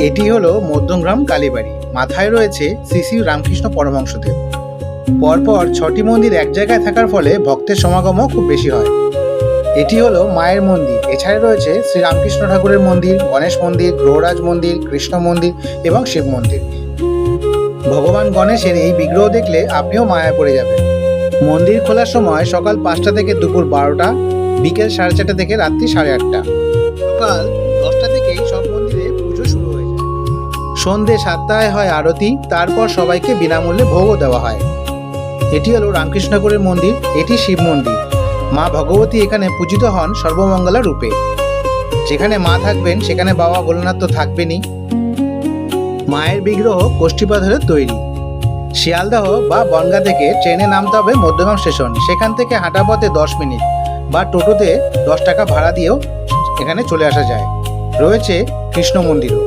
এটি হলো মধ্যমগ্রাম কালীবাড়ি। মাথায় রয়েছে শ্রী শ্রী রামকৃষ্ণ পরমহংসদেব। পরপর 6টি মন্দির এক জায়গায় থাকার ফলে ভক্তের সমাগমও খুব বেশি হয়। এটি হলো মায়ের মন্দির। এছাড়া রয়েছে শ্রী রামকৃষ্ণ ঠাকুরের মন্দির, গণেশ মন্দির, গ্রহরাজ মন্দির, কৃষ্ণ মন্দির এবং শিব মন্দির। ভগবান গণেশের এই বিগ্রহ দেখলে আপনিও মায়ায় পড়ে যাবেন। মন্দির খোলার সময় সকাল 5টা থেকে দুপুর 12টা, বিকেল 4:30 থেকে রাত্রি 8:30। সকাল 10টা থেকেই সব মন্দিরে পুজো শুরু হয়ে যায়। সন্ধে 7টায় হয় আরতি, তারপর সবাইকে বিনামূল্যে ভোগও দেওয়া হয়। এটি হলো রামকৃষ্ণ ঠাকুরের মন্দির। এটি শিব মন্দির। মা ভগবতী এখানে পূজিত হন সর্বমঙ্গলা রূপে। যেখানে মা থাকবেন সেখানে বাবা ভোলানাথ তো থাকবেনই। মায়ের বিগ্রহ কোষ্ঠীপাথরের তৈরি। শিয়ালদাহ বা বনগাঁ থেকে ট্রেনে নামতে হবে মধ্যগ্রাম স্টেশন। সেখান থেকে হাঁটা পথে 10 মিনিট বা টোটোতে 10 টাকা ভাড়া দিয়েও এখানে চলে আসা যায়। রয়েছে কৃষ্ণ মন্দিরও।